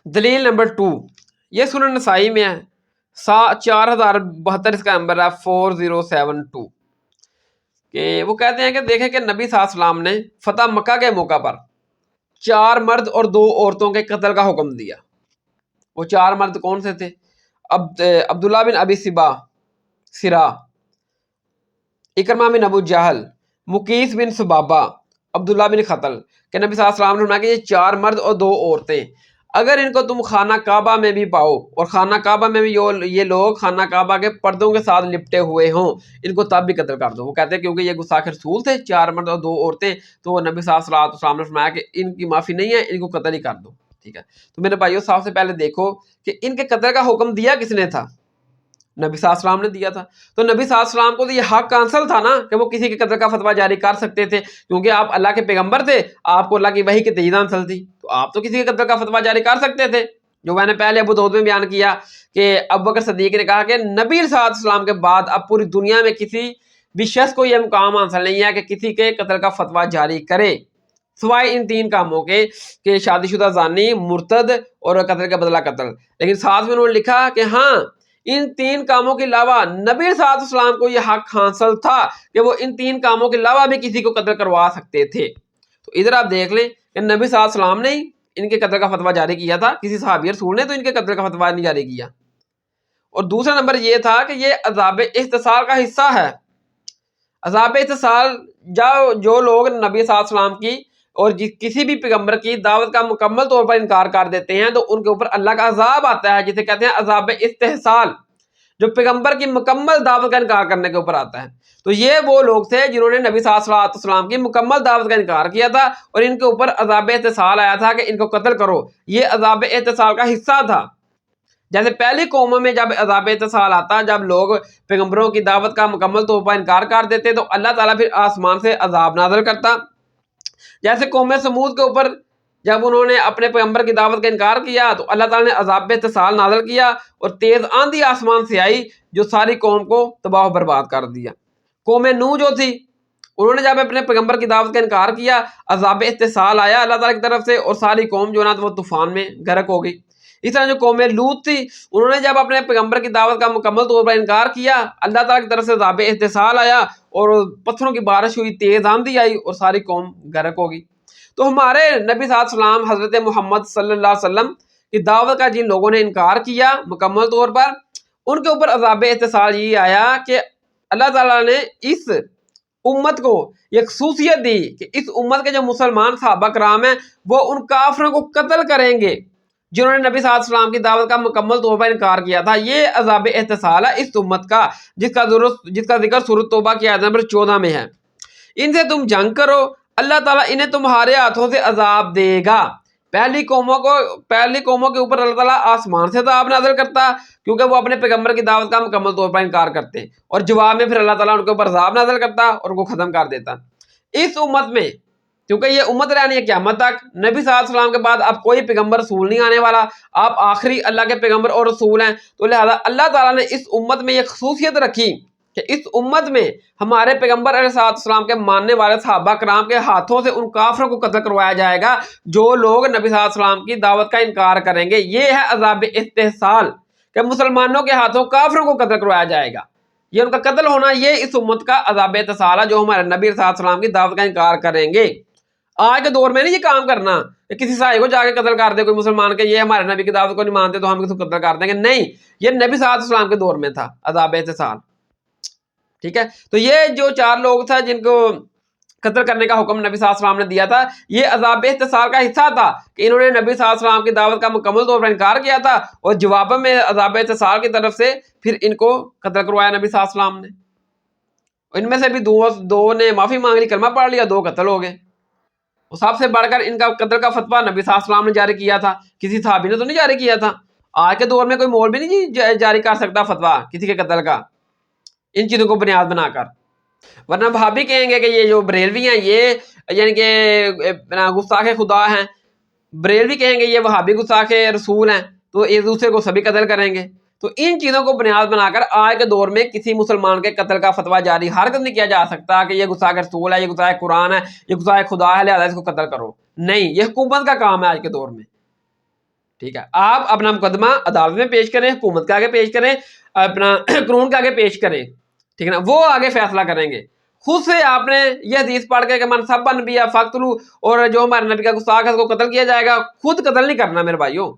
دلیل نمبر 2 یہ سنن نسائی میں ہے 4072 اس کا نمبر ہے 4072 کہ وہ کہتے ہیں کہ دیکھیں کہ نبی صلی اللہ علیہ وسلم نے فتح مکہ کے موقع پر 4 مرد اور 2 عورتوں کے قتل کا حکم دیا. وہ 4 مرد کون سے تھے؟ عبداللہ بن ابی سرا، اکرمہ بن ابو جہل، مقیس بن سبابہ، عبداللہ بن قتل کہ نبی صلی اللہ علیہ وسلم نے فرمایا کہ یہ 4 مرد اور 2 عورتیں اگر ان کو تم خانہ کعبہ میں بھی پاؤ اور خانہ کعبہ میں بھی یہ لوگ خانہ کعبہ کے پردوں کے ساتھ لپٹے ہوئے ہوں ان کو تب بھی قتل کر دو. وہ کہتے ہیں کیونکہ یہ گستاخ رسول تھے 4 مرد اور 2 عورتیں، تو نبی صلی اللہ علیہ وسلم نے فرمایا کہ ان کی معافی نہیں ہے، ان کو قتل ہی کر دو. ٹھیک ہے، تو میرے بھائیو سب سے پہلے دیکھو کہ ان کے قتل کا حکم دیا کس نے تھا؟ نبی صلی اللہ علیہ وسلم نے دیا تھا. تو نبی صلی اللہ علیہ وسلم کو تو یہ حق حاصل تھا نا کہ وہ کسی کے قتل کا فتویٰ جاری کر سکتے تھے، کیونکہ آپ اللہ کے پیغمبر تھے، آپ کو اللہ کی وحی کی تجدید حاصل تھی، تو آپ تو کسی کے قتل کا فتویٰ جاری کر سکتے تھے. جو میں نے پہلے ابو داؤد میں بیان کیا کہ ابوبکر صدیق نے کہا کہ نبی صلی اللہ علیہ وسلم کے بعد اب پوری دنیا میں کسی بھی شخص کو یہ مقام حاصل نہیں ہے کہ کسی کے قتل کا فتویٰ جاری کرے سوائے ان 3 کاموں کے کہ شادی شدہ زانی، مرتد اور قتل کا بدلہ قتل. لیکن ساتھ میں انہوں نے لکھا کہ ہاں ان 3 کاموں کے علاوہ نبی صلی اللہ علیہ وسلم کو یہ حق حاصل تھا کہ وہ ان 3 کاموں کے علاوہ بھی کسی کو قتل کروا سکتے تھے. تو ادھر آپ دیکھ لیں کہ نبی صلی اللہ علیہ وسلم نے ان کے قتل کا فتویٰ جاری کیا تھا، کسی صحابی رسول نے تو ان کے قتل کا فتویٰ نہیں جاری کیا. اور دوسرا نمبر یہ تھا کہ یہ عذاب احتسال کا حصہ ہے. عذاب احتسال جو لوگ نبی صلی اللہ علیہ وسلم کی اور کسی بھی پیغمبر کی دعوت کا مکمل طور پر انکار کر دیتے ہیں تو ان کے اوپر اللہ کا عذاب آتا ہے، جسے کہتے ہیں عذاب استحصال، جو پیغمبر کی مکمل دعوت کا انکار کرنے کے اوپر آتا ہے. تو یہ وہ لوگ تھے جنہوں نے نبی صلی اللہ علیہ وسلم کی مکمل دعوت کا انکار کیا تھا اور ان کے اوپر عذاب احتسال آیا تھا کہ ان کو قتل کرو. یہ عذاب احتسال کا حصہ تھا. جیسے پہلی قوموں میں جب عذاب احتسال آتا، جب لوگ پیغمبروں کی دعوت کا مکمل طور پر انکار کر دیتے تو اللہ تعالیٰ پھر آسمان سے عذاب نازل کرتا. جیسے قوم سمود کے اوپر جب انہوں نے اپنے پیغمبر کی دعوت کا انکار کیا تو اللہ تعالیٰ نے عذاب احتسال نازل کیا اور تیز آندھی آسمان سے آئی جو ساری قوم کو تباہ و برباد کر دیا. قوم نوح جو تھی انہوں نے جب اپنے پیغمبر کی دعوت کا انکار کیا، عذاب احتسال آیا اللہ تعالیٰ کی طرف سے اور ساری قوم جو ہے نا وہ طوفان میں غرق ہو گئی. اس طرح جو قوم لوط تھی انہوں نے جب اپنے پیغمبر کی دعوت کا مکمل طور پر انکار کیا، اللہ تعالیٰ کی طرف سے عذاب احتسال آیا اور پتھروں کی بارش ہوئی، تیز آندھی آئی اور ساری قوم غرق ہو گئی. تو ہمارے نبی صلی اللہ علیہ وسلم حضرت محمد صلی اللہ علیہ وسلم کی دعوت کا جن لوگوں نے انکار کیا مکمل طور پر، ان کے اوپر عذاب احتسال یہ آیا کہ اللہ تعالیٰ نے اس امت کو یہ خصوصیت دی کہ اس امت کے جو مسلمان صحابہ کرام ہیں وہ ان کافروں کو قتل کریں گے جنہوں نے نبی صلی اللہ علیہ وسلم کی دعوت کا مکمل طور پر انکار کیا تھا. یہ عذاب احتسال ہے اس امت کا جس کا ذکر سورۃ توبہ کی آیت نمبر 14 میں ہے. ان سے تم جنگ کرو، اللہ تعالیٰ انہیں تمہارے ہاتھوں سے عذاب دے گا. پہلی قوموں کے اوپر اللہ تعالیٰ آسمان سے عذاب نازل کرتا کیونکہ وہ اپنے پیغمبر کی دعوت کا مکمل طور پر انکار کرتے اور جواب میں پھر اللہ تعالیٰ ان کے اوپر عذاب نازل کرتا اور ان کو ختم کر دیتا. اس امت میں کیونکہ یہ امت رہنی ہے قیامت تک، نبی صلی اللہ علیہ وسلم کے بعد اب کوئی پیغمبر رسول نہیں آنے والا، آپ آخری اللہ کے پیغمبر اور رسول ہیں، تو لہذا اللہ تعالیٰ نے اس امت میں یہ خصوصیت رکھی کہ اس امت میں ہمارے پیغمبر علیہ السلام کے ماننے والے صحابہ کرام کے ہاتھوں سے ان کافروں کو قتل کروایا جائے گا جو لوگ نبی صلی اللہ علیہ وسلم کی دعوت کا انکار کریں گے. یہ ہے عذاب استحصال کہ مسلمانوں کے ہاتھوں کافروں کو قتل کروایا جائے گا. یہ ان کا قتل ہونا یہ اس امت کا عذاب استحصال ہے جو ہمارے نبی صلی اللہ علیہ وسلم کی دعوت کا انکار کریں گے. آج کے دور میں نہیں یہ کام کرنا کہ کسی صحابی کو جا کے قتل کر دے کوئی مسلمان کہ یہ ہمارے نبی کی دعوت کو نہیں مانتے تو ہم اس کو قتل کر دیں گے. نہیں، یہ نبی صلی اللہ علیہ وسلم کے دور میں تھا عذاب استحصال. ٹھیک ہے، تو یہ جو 4 لوگ تھے جن کو قتل کرنے کا حکم نبی صلی اللہ علیہ وسلم نے دیا تھا، یہ عذاب استحصال کا حصہ تھا کہ انہوں نے نبی صلی اللہ علیہ وسلم کی دعوت کا مکمل طور پر انکار کیا تھا اور جواب میں عذاب استحصال کی طرف سے پھر ان کو قتل کروایا نبی صلی اللہ علیہ وسلم نے. ان میں سے بھی دو نے معافی مانگ لی، کلمہ پڑھ لیا، 2 قتل ہو گئے. اور سب سے بڑھ کر ان کا قتل کا فتویٰ نبی صلی اللہ علیہ وسلم نے جاری کیا تھا، کسی صحابی نے تو نہیں جاری کیا تھا. آج کے دور میں کوئی مولوی نہیں جاری کر سکتا فتویٰ کسی کے قتل کا ان چیزوں کو بنیاد بنا کر. ورنہ وہابی کہیں گے کہ یہ جو بریلوی ہیں یہ یعنی کہ گستاخ خدا ہیں، بریلوی کہیں گے یہ وہابی گستاخ رسول ہیں تو ایک دوسرے کو سبھی قتل کریں گے. تو ان چیزوں کو بنیاد بنا کر آج کے دور میں کسی مسلمان کے قتل کا فتویٰ جاری ہرگز نہیں کیا جا سکتا کہ یہ گستاخ رسول ہے، یہ گستاخ قرآن ہے، یہ گستاخ خدا ہے لہذا اس کو قتل کرو. نہیں، یہ حکومت کا کام ہے آج کے دور میں. ٹھیک ہے، آپ اپنا مقدمہ عدالت میں پیش کریں، حکومت کے آگے پیش کریں، اپنا قانون کے آگے پیش کریں، ٹھیک ہے نا، وہ آگے فیصلہ کریں گے. خود سے آپ نے یہ حدیث پڑھ کے کہ من سب نبی فقتلو، اور جو ہمارے نبی کا گستاخ ہے اس کو قتل کیا جائے گا، خود قتل نہیں کرنا میرے بھائیوں.